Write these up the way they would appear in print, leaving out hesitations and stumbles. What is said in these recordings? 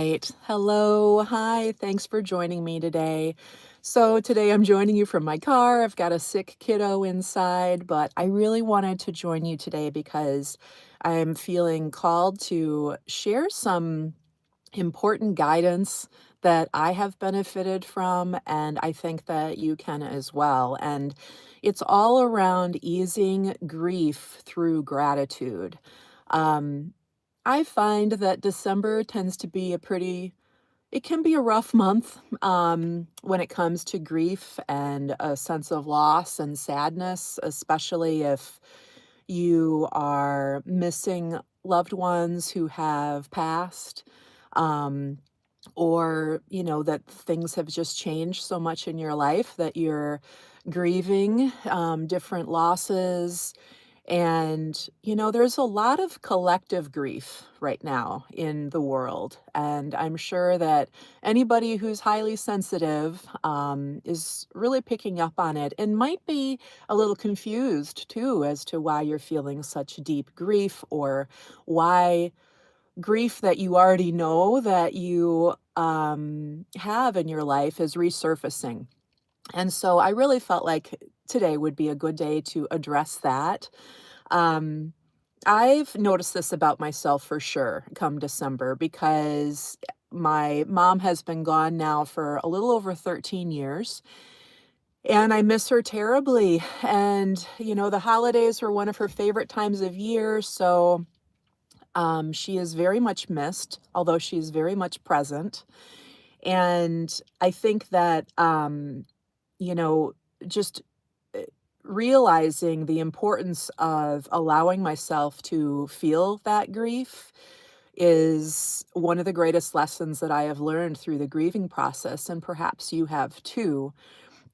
Right. Hello. Hi. Thanks for joining me today. So, today I'm joining you from my car. I've got a sick kiddo inside, but I really wanted to join you today because I'm feeling called to share some important guidance that I have benefited from, and I think that you can as well. And it's all around easing grief through gratitude. Um, I find that December tends to be it can be a rough month when it comes to grief and a sense of loss and sadness, especially if you are missing loved ones who have passed. Um, or that things have just changed so much in your life that you're grieving different losses. And there's a lot of collective grief right now in the world, and I'm sure that anybody who's highly sensitive is really picking up on it and might be a little confused too as to why you're feeling such deep grief, or why grief that you already know that you have in your life is resurfacing. And so I really felt like today would be a good day to address that. Um, I've noticed this about myself for sure come December, because my mom has been gone now for a little over 13 years, and I miss her terribly. And, the holidays were one of her favorite times of year. So she is very much missed, although she is very much present. And I think that, you know, just uh, realizing the importance of allowing myself to feel that grief is one of the greatest lessons that I have learned through the grieving process. And perhaps you have too,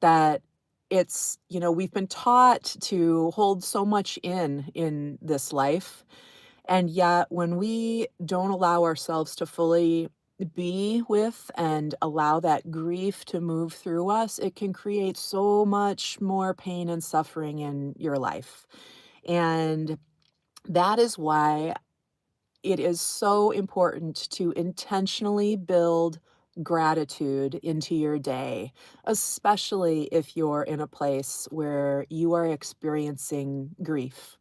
that we've been taught to hold so much in this life, and yet, when we don't allow ourselves to fully be with and allow that grief to move through us, it can create so much more pain and suffering in your life. And that is why it is so important to intentionally build gratitude into your day, especially if you're in a place where you are experiencing grief.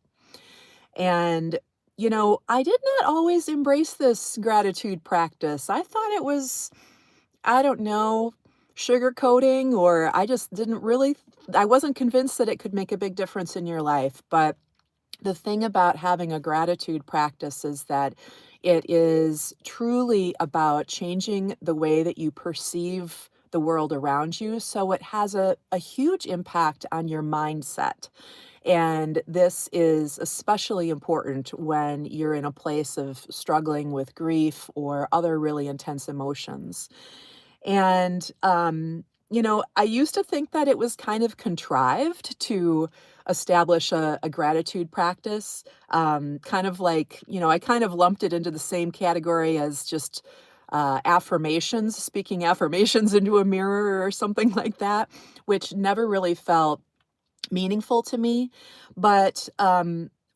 And, I did not always embrace this gratitude practice. I thought it was, I don't know, sugarcoating, or I wasn't convinced that it could make a big difference in your life. But the thing about having a gratitude practice is that it is truly about changing the way that you perceive the world around you. So it has a huge impact on your mindset. And this is especially important when you're in a place of struggling with grief or other really intense emotions. And, I used to think that it was kind of contrived to establish a gratitude practice. Kind of like, I kind of lumped it into the same category as just affirmations, speaking affirmations into a mirror or something like that, which never really felt meaningful to me. But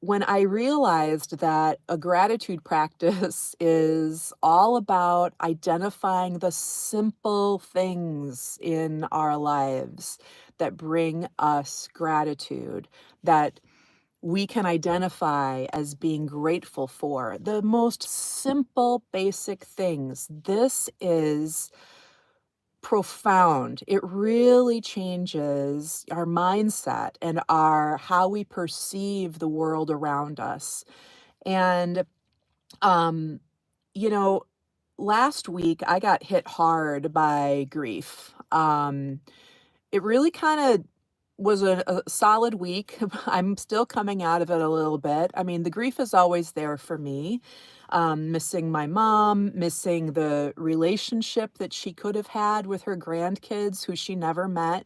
when I realized that a gratitude practice is all about identifying the simple things in our lives that bring us gratitude, that we can identify as being grateful for, the most simple, basic things. This is profound. It really changes our mindset and our how we perceive the world around us. And um, you know, last week I got hit hard by grief. It really kind of was a solid week. I'm still coming out of it a little bit. I mean, the grief is always there for me. Missing my mom, missing the relationship that she could have had with her grandkids who she never met.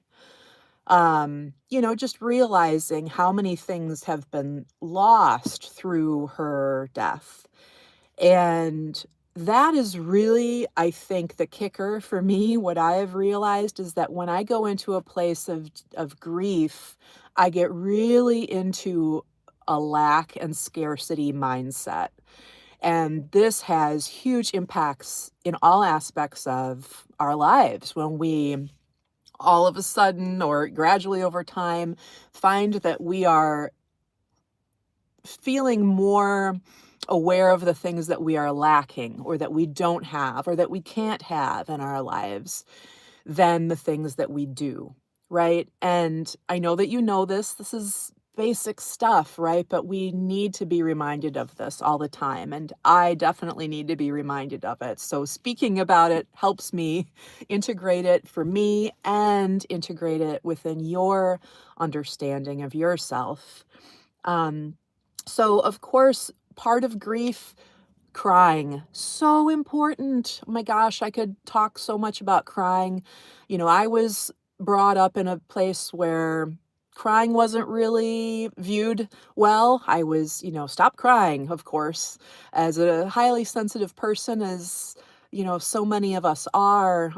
Just realizing how many things have been lost through her death. And that is really, I think, the kicker for me. What I have realized is that when I go into a place of grief, I get really into a lack and scarcity mindset. And this has huge impacts in all aspects of our lives when we all of a sudden or gradually over time find that we are feeling more aware of the things that we are lacking or that we don't have or that we can't have in our lives than the things that we do, right? And I know that you know this. This is basic stuff, right? But we need to be reminded of this all the time. And I definitely need to be reminded of it. So speaking about it helps me integrate it for me and integrate it within your understanding of yourself. Um, so, of course, part of grief, crying, so important. Oh my gosh, I could talk so much about crying. I was brought up in a place where crying wasn't really viewed well. I was, stop crying, of course, as a highly sensitive person, as, so many of us are.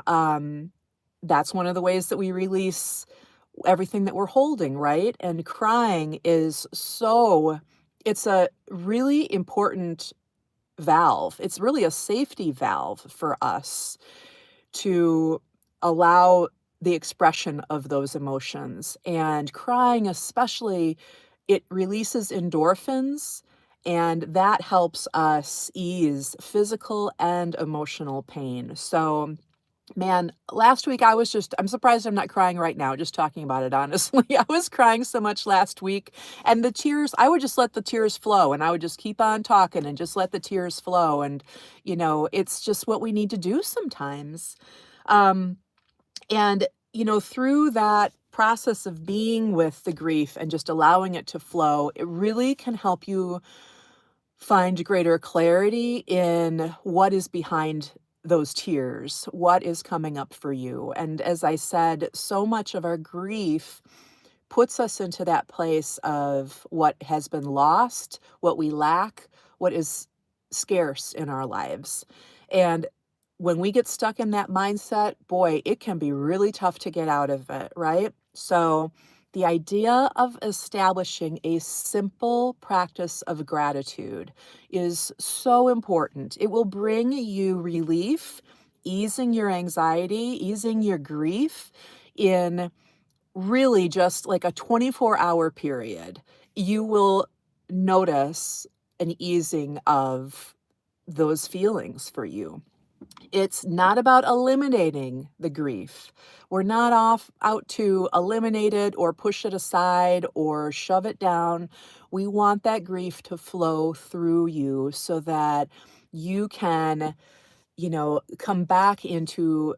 That's one of the ways that we release everything that we're holding, right? And crying is it's a really important valve. It's really a safety valve for us to allow the expression of those emotions. And crying, especially, it releases endorphins, and that helps us ease physical and emotional pain. So, man, last week I'm surprised I'm not crying right now, just talking about it, honestly. I was crying so much last week, and the tears, I would just let the tears flow, and I would just keep on talking and just let the tears flow. And, it's just what we need to do sometimes. Um, and, through that process of being with the grief and just allowing it to flow, it really can help you find greater clarity in what is behind those tears, what is coming up for you. And as I said, so much of our grief puts us into that place of what has been lost, what we lack, what is scarce in our lives. And when we get stuck in that mindset, boy, it can be really tough to get out of it, right? So, the idea of establishing a simple practice of gratitude is so important. It will bring you relief, easing your anxiety, easing your grief in really just like a 24-hour period. You will notice an easing of those feelings for you. It's not about eliminating the grief. We're not out to eliminate it or push it aside or shove it down. We want that grief to flow through you so that you can, come back into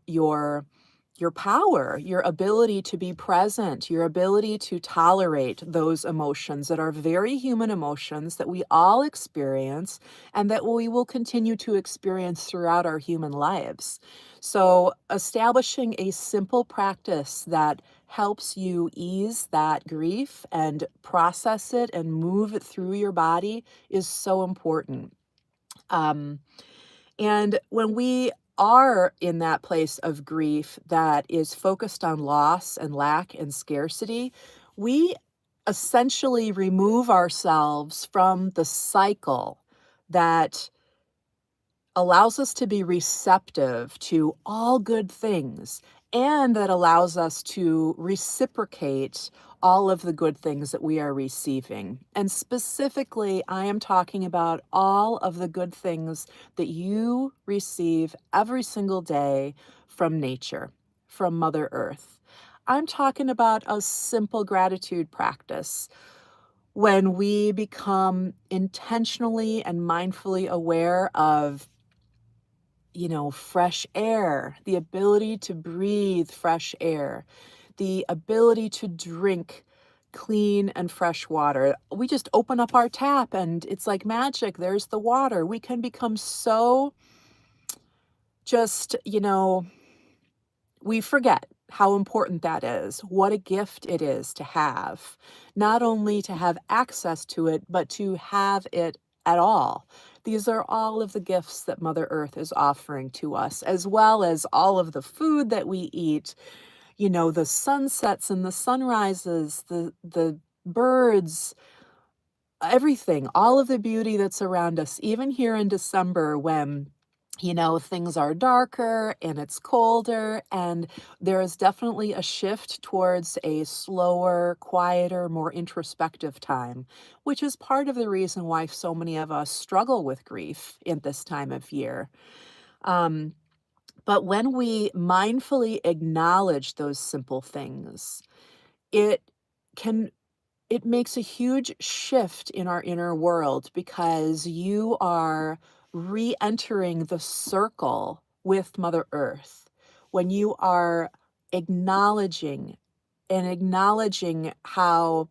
your power, your ability to be present, your ability to tolerate those emotions that are very human emotions that we all experience and that we will continue to experience throughout our human lives. So, establishing a simple practice that helps you ease that grief and process it and move it through your body is so important. Um, and when we are in that place of grief that is focused on loss and lack and scarcity, we essentially remove ourselves from the cycle that allows us to be receptive to all good things and that allows us to reciprocate all of the good things that we are receiving. And specifically, I am talking about all of the good things that you receive every single day from nature, from Mother Earth. I'm talking about a simple gratitude practice when we become intentionally and mindfully aware of fresh air, the ability to breathe fresh air, the ability to drink clean and fresh water. We just open up our tap and it's like magic. There's the water. We can become so just, we forget how important that is, what a gift it is to have, not only to have access to it, but to have it at all. These are all of the gifts that Mother Earth is offering to us, as well as all of the food that we eat, the sunsets and the sunrises, the birds, everything, all of the beauty that's around us, even here in December when, things are darker and it's colder, and there is definitely a shift towards a slower, quieter, more introspective time, which is part of the reason why so many of us struggle with grief in this time of year. Um, but when we mindfully acknowledge those simple things, it can it makes a huge shift in our inner world because you are re-entering the circle with Mother Earth. When you are acknowledging acknowledging how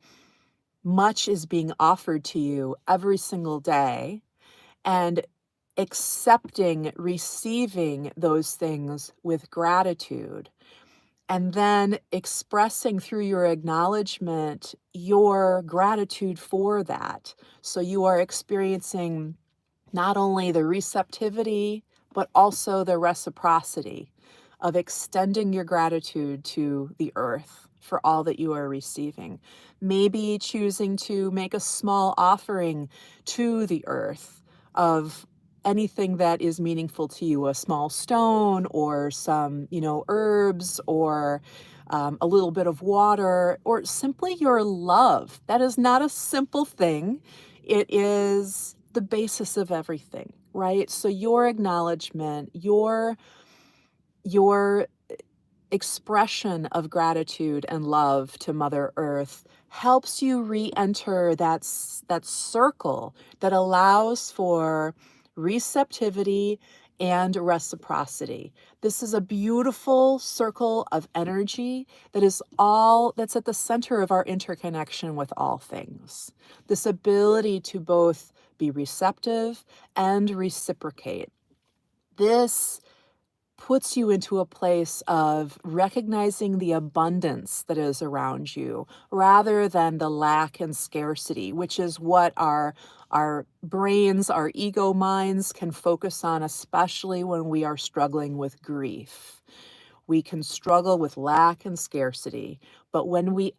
much is being offered to you every single day, and accepting, receiving those things with gratitude, and then expressing through your acknowledgement your gratitude for that. So you are experiencing not only the receptivity, but also the reciprocity of extending your gratitude to the earth for all that you are receiving. Maybe choosing to make a small offering to the earth of anything that is meaningful to you, a small stone or some, herbs, or a little bit of water, or simply your love. That is not a simple thing. It is the basis of everything, right? So your acknowledgement, your expression of gratitude and love to Mother Earth helps you re-enter that circle that allows for receptivity and reciprocity. This is a beautiful circle of energy that's at the center of our interconnection with all things. This ability to both be receptive and reciprocate. This puts you into a place of recognizing the abundance that is around you rather than the lack and scarcity, which is what our brains, our ego minds can focus on, especially when we are struggling with grief. We can struggle with lack and scarcity, but when we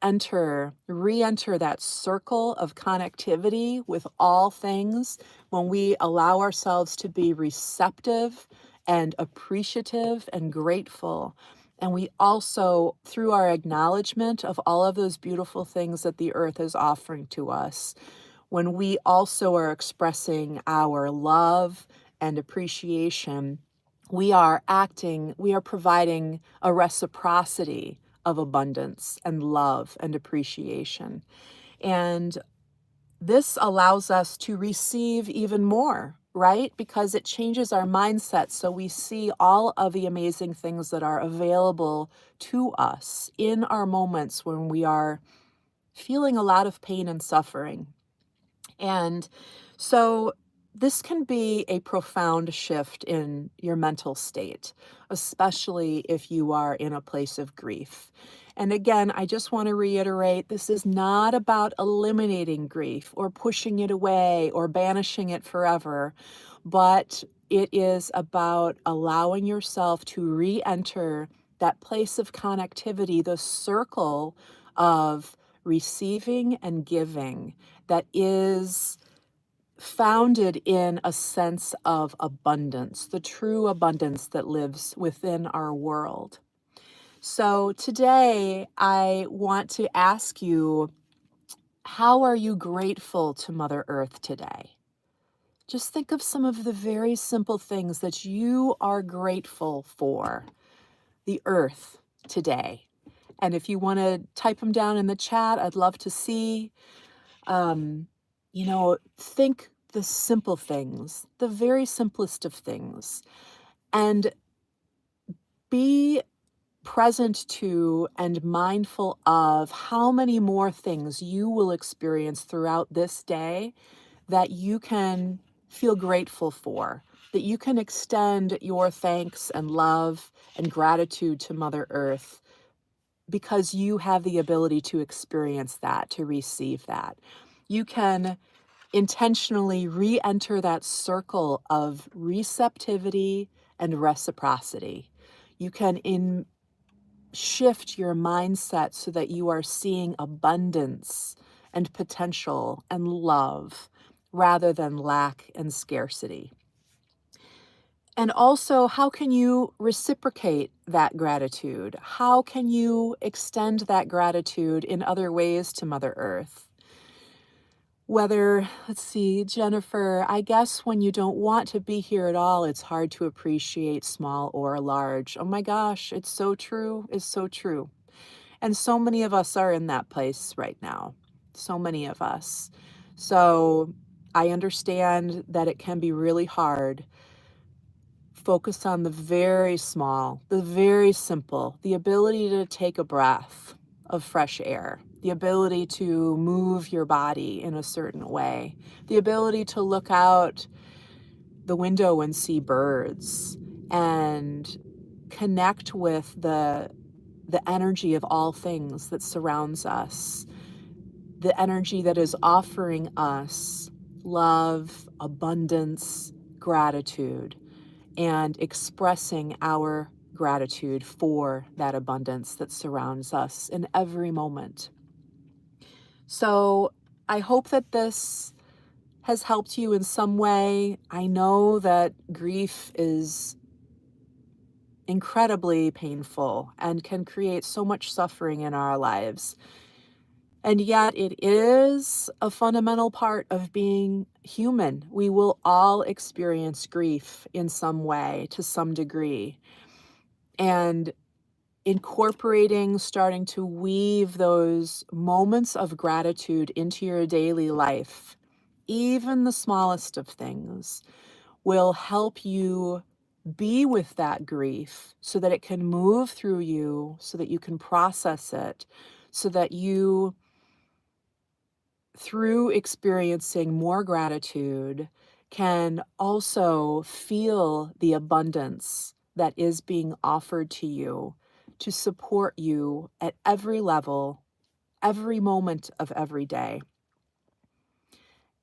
re-enter that circle of connectivity with all things, when we allow ourselves to be receptive and appreciative and grateful, and we also, through our acknowledgement of all of those beautiful things that the earth is offering to us, when we also are expressing our love and appreciation, we are providing a reciprocity of abundance and love and appreciation. And this allows us to receive even more, right? Because it changes our mindset. So we see all of the amazing things that are available to us in our moments when we are feeling a lot of pain and suffering. And so this can be a profound shift in your mental state, especially if you are in a place of grief. And again, I just want to reiterate, this is not about eliminating grief or pushing it away or banishing it forever, but it is about allowing yourself to re-enter that place of connectivity, the circle of receiving and giving that is founded in a sense of abundance, the true abundance that lives within our world. So today, I want to ask you, how are you grateful to Mother Earth today? Just think of some of the very simple things that you are grateful for the earth today. And if you want to type them down in the chat, I'd love to see. Think the simple things, the very simplest of things, and be present to and mindful of how many more things you will experience throughout this day that you can feel grateful for, that you can extend your thanks and love and gratitude to Mother Earth because you have the ability to experience that, to receive that. You can intentionally re-enter that circle of receptivity and reciprocity. You can shift your mindset so that you are seeing abundance and potential and love rather than lack and scarcity? And also, how can you reciprocate that gratitude? How can you extend that gratitude in other ways to Mother Earth? Whether, let's see, Jennifer, I guess when you don't want to be here at all, it's hard to appreciate small or large. Oh my gosh, it's so true. It's so true. And so many of us are in that place right now. So many of us. So I understand that it can be really hard. Focus on the very small, the very simple, the ability to take a breath of fresh air, the ability to move your body in a certain way, the ability to look out the window and see birds and connect with the energy of all things that surrounds us, the energy that is offering us love, abundance, gratitude, and expressing our gratitude for that abundance that surrounds us in every moment. So I hope that this has helped you in some way. I know that grief is incredibly painful and can create so much suffering in our lives. And yet it is a fundamental part of being human. We will all experience grief in some way, to some degree. And incorporating, starting to weave those moments of gratitude into your daily life, even the smallest of things, will help you be with that grief so that it can move through you, so that you can process it, so that you, through experiencing more gratitude, can also feel the abundance that is being offered to you to support you at every level, every moment of every day.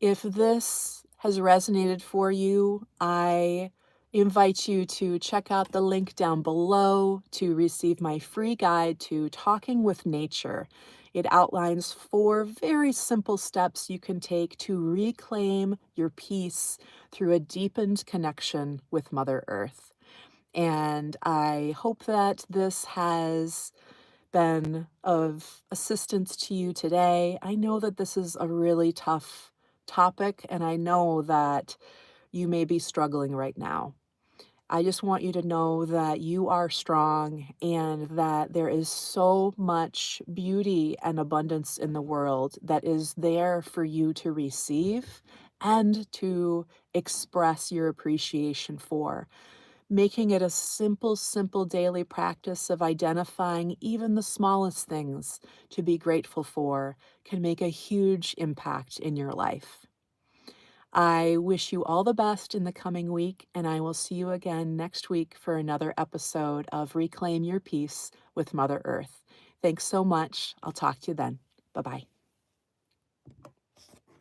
If this has resonated for you, I invite you to check out the link down below to receive my free guide to Talking with Nature. It outlines 4 very simple steps you can take to reclaim your peace through a deepened connection with Mother Earth. And I hope that this has been of assistance to you today. I know that this is a really tough topic, and I know that you may be struggling right now. I just want you to know that you are strong and that there is so much beauty and abundance in the world that is there for you to receive and to express your appreciation for. Making it a simple, simple daily practice of identifying even the smallest things to be grateful for can make a huge impact in your life. I wish you all the best in the coming week, and I will see you again next week for another episode of Reclaim Your Peace with Mother Earth. Thanks so much. I'll talk to you then. Bye-bye.